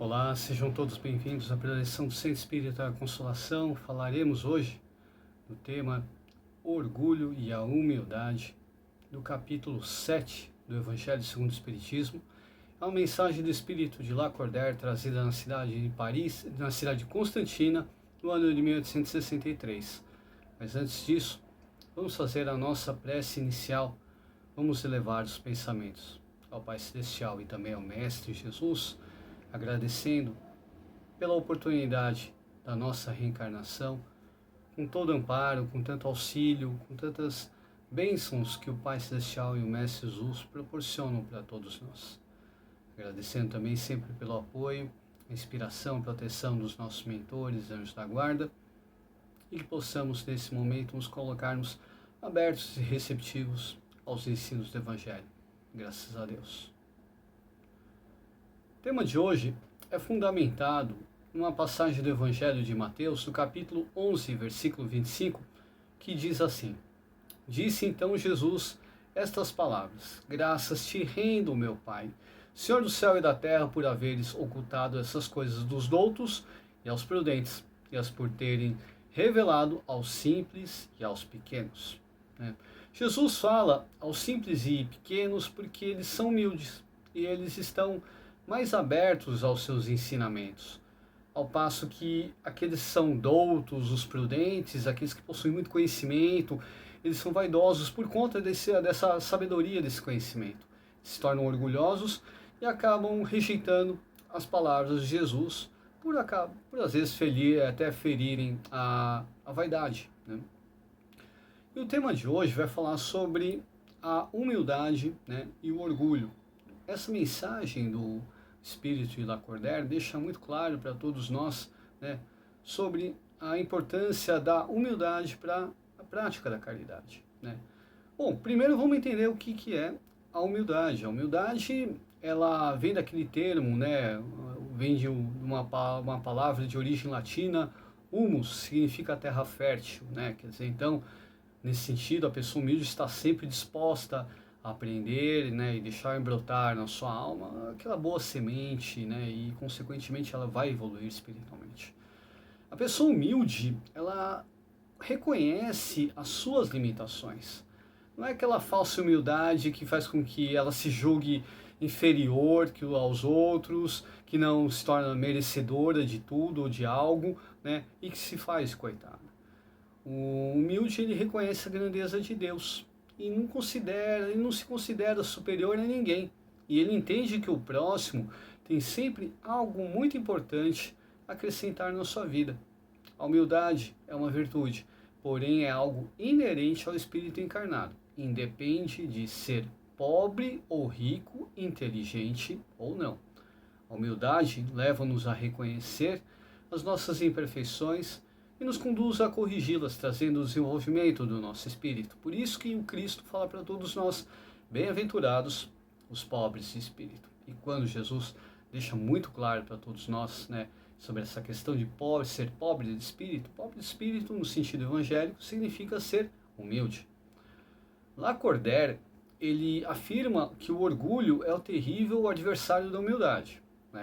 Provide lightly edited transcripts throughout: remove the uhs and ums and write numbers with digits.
Olá, sejam todos bem-vindos à preleção do Centro Espírita Consolação. Falaremos hoje do tema Orgulho e a Humildade, do capítulo 7 do Evangelho segundo o Espiritismo. É uma mensagem do Espírito de Lacordaire, trazida na cidade de Paris, na cidade de Constantina, no ano de 1863. Mas antes disso, vamos fazer a nossa prece inicial. Vamos elevar os pensamentos ao Pai Celestial e também ao Mestre Jesus, agradecendo pela oportunidade da nossa reencarnação, com todo amparo, com tanto auxílio, com tantas bênçãos que o Pai Celestial e o Mestre Jesus proporcionam para todos nós. Agradecendo também sempre pelo apoio, a inspiração, a proteção dos nossos mentores, anjos da guarda, e que possamos nesse momento nos colocarmos abertos e receptivos aos ensinos do Evangelho. Graças a Deus. O tema de hoje é fundamentado numa passagem do Evangelho de Mateus, do capítulo 11, versículo 25, que diz assim: Disse então Jesus estas palavras: Graças te rendo, meu Pai, Senhor do céu e da terra, por haveres ocultado essas coisas dos doutos e aos prudentes, e as por terem revelado aos simples e aos pequenos. Jesus fala aos simples e pequenos porque eles são humildes e eles estão mais abertos aos seus ensinamentos, ao passo que aqueles que são doutos, os prudentes, aqueles que possuem muito conhecimento, eles são vaidosos por conta dessa sabedoria, desse conhecimento. Se tornam orgulhosos e acabam rejeitando as palavras de Jesus, por às vezes até ferirem a vaidade. E o tema de hoje vai falar sobre a humildade, e o orgulho. Essa mensagem do Espírito de Lacordaire deixa muito claro para todos nós, sobre a importância da humildade para a prática da caridade. Bom, primeiro vamos entender o que é a humildade. A humildade, ela vem daquele termo, vem de uma palavra de origem latina, humus, significa terra fértil, Quer dizer, então, nesse sentido, a pessoa humilde está sempre disposta a aprender, e deixar brotar na sua alma aquela boa semente, e consequentemente ela vai evoluir espiritualmente. A pessoa humilde, ela reconhece as suas limitações. Não é aquela falsa humildade que faz com que ela se julgue inferior aos outros, que não se torna merecedora de tudo ou de algo, e que se faz coitada. O humilde, ele reconhece a grandeza de Deus e não se considera superior a ninguém. E ele entende que o próximo tem sempre algo muito importante a acrescentar na sua vida. A humildade é uma virtude, porém é algo inerente ao espírito encarnado. Independe de ser pobre ou rico, inteligente ou não. A humildade leva-nos a reconhecer as nossas imperfeições e nos conduz a corrigi-las, trazendo o desenvolvimento do nosso espírito. Por isso que o Cristo fala para todos nós: bem-aventurados os pobres de espírito. E quando Jesus deixa muito claro para todos nós, sobre essa questão de ser pobre de espírito no sentido evangélico significa ser humilde. Lacordaire, ele afirma que o orgulho é o terrível adversário da humildade.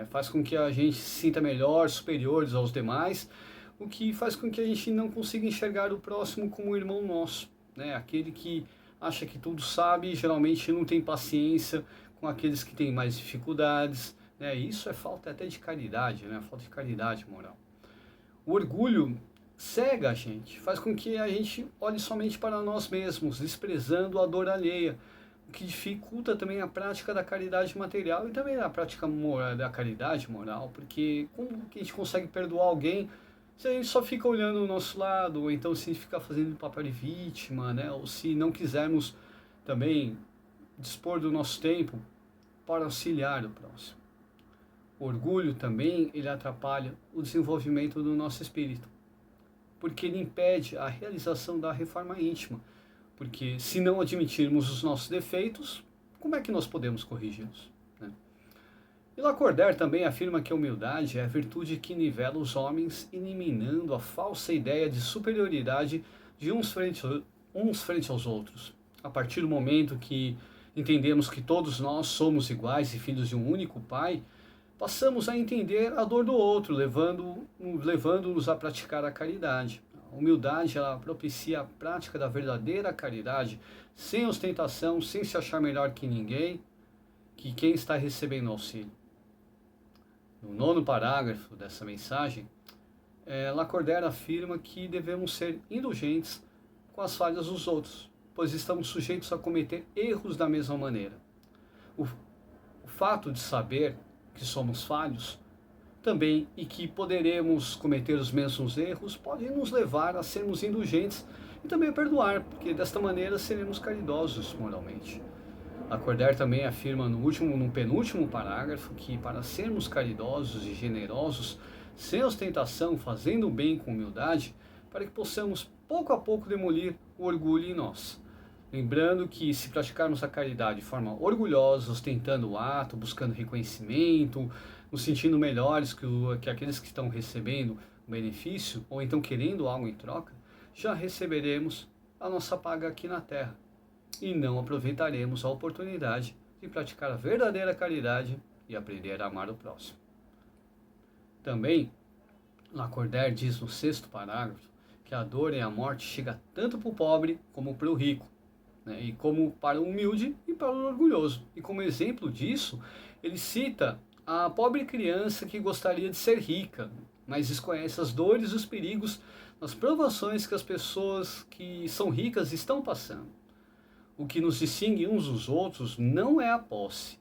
Faz com que a gente se sinta melhor, superiores aos demais, o que faz com que a gente não consiga enxergar o próximo como um irmão nosso. Aquele que acha que tudo sabe e geralmente não tem paciência com aqueles que têm mais dificuldades. Isso é falta até de caridade, falta de caridade moral. O orgulho cega a gente, faz com que a gente olhe somente para nós mesmos, desprezando a dor alheia, o que dificulta também a prática da caridade material e também a prática da caridade moral, porque como que a gente consegue perdoar alguém se a gente só fica olhando o nosso lado, ou então se ficar fazendo papel de vítima, ou se não quisermos também dispor do nosso tempo para auxiliar o próximo. O orgulho também, ele atrapalha o desenvolvimento do nosso espírito, porque ele impede a realização da reforma íntima, porque se não admitirmos os nossos defeitos, como é que nós podemos corrigi-los? E Lacordaire também afirma que a humildade é a virtude que nivela os homens, eliminando a falsa ideia de superioridade de uns frente aos outros. A partir do momento que entendemos que todos nós somos iguais e filhos de um único Pai, passamos a entender a dor do outro, levando-nos a praticar a caridade. A humildade, ela propicia a prática da verdadeira caridade, sem ostentação, sem se achar melhor que ninguém, que quem está recebendo auxílio. No 9º parágrafo dessa mensagem, Lacordaire afirma que devemos ser indulgentes com as falhas dos outros, pois estamos sujeitos a cometer erros da mesma maneira. O fato de saber que somos falhos também e que poderemos cometer os mesmos erros pode nos levar a sermos indulgentes e também a perdoar, porque desta maneira seremos caridosos moralmente. Lacordaire também afirma no penúltimo parágrafo que para sermos caridosos e generosos, sem ostentação, fazendo o bem com humildade, para que possamos pouco a pouco demolir o orgulho em nós. Lembrando que se praticarmos a caridade de forma orgulhosa, ostentando o ato, buscando reconhecimento, nos sentindo melhores que aqueles que estão recebendo o benefício, ou então querendo algo em troca, já receberemos a nossa paga aqui na terra e não aproveitaremos a oportunidade de praticar a verdadeira caridade e aprender a amar o próximo. Também, Lacordaire diz no 6º parágrafo que a dor e a morte chega tanto para o pobre como para o rico, né? E como para o humilde e para o orgulhoso. E como exemplo disso, ele cita a pobre criança que gostaria de ser rica, mas desconhece as dores e os perigos, as provações que as pessoas que são ricas estão passando. O que nos distingue uns dos outros não é a posse,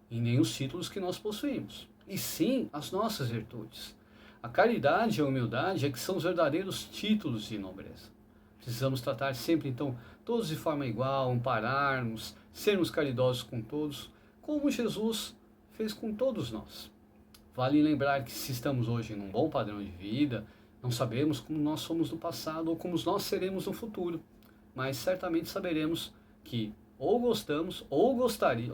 e nem os títulos que nós possuímos, e sim as nossas virtudes. A caridade e a humildade é que são os verdadeiros títulos de nobreza. Precisamos tratar sempre, então, todos de forma igual, ampararmos, sermos caridosos com todos, como Jesus fez com todos nós. Vale lembrar que se estamos hoje num bom padrão de vida, não sabemos como nós somos no passado ou como nós seremos no futuro, mas certamente saberemos que ou gostamos ou gostaremos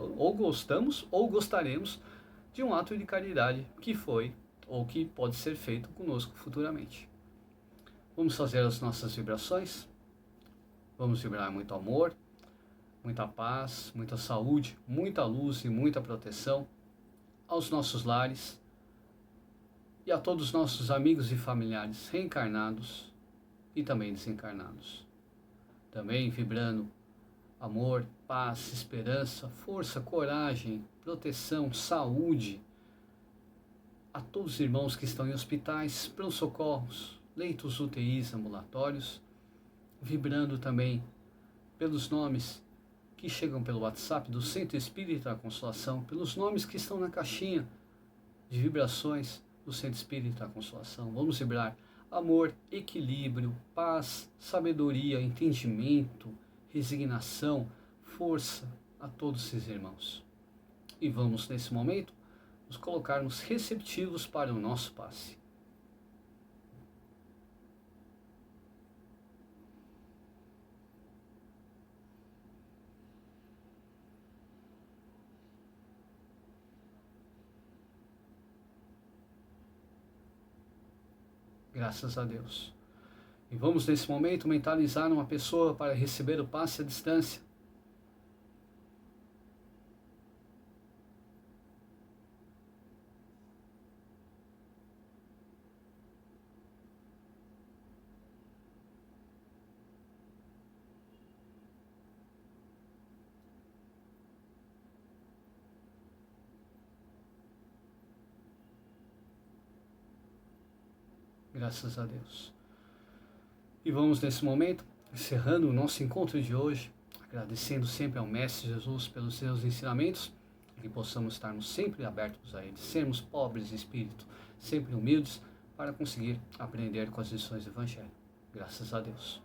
de um ato de caridade que foi ou que pode ser feito conosco futuramente. Vamos fazer as nossas vibrações. Vamos vibrar muito amor, muita paz, muita saúde, muita luz e muita proteção aos nossos lares e a todos os nossos amigos e familiares reencarnados e também desencarnados. Também vibrando amor, paz, esperança, força, coragem, proteção, saúde a todos os irmãos que estão em hospitais, pronto-socorros, leitos UTIs, ambulatórios, vibrando também pelos nomes que chegam pelo WhatsApp do Centro Espírita da Consolação, pelos nomes que estão na caixinha de vibrações do Centro Espírita da Consolação. Vamos vibrar amor, equilíbrio, paz, sabedoria, entendimento, resignação, força a todos esses irmãos. E vamos, nesse momento, nos colocarmos receptivos para o nosso passe. Graças a Deus. E vamos, nesse momento, mentalizar uma pessoa para receber o passe à distância. Graças a Deus. E vamos nesse momento, encerrando o nosso encontro de hoje, agradecendo sempre ao Mestre Jesus pelos seus ensinamentos, e que possamos estarmos sempre abertos a Ele, sermos pobres de espírito, sempre humildes, para conseguir aprender com as lições do Evangelho. Graças a Deus.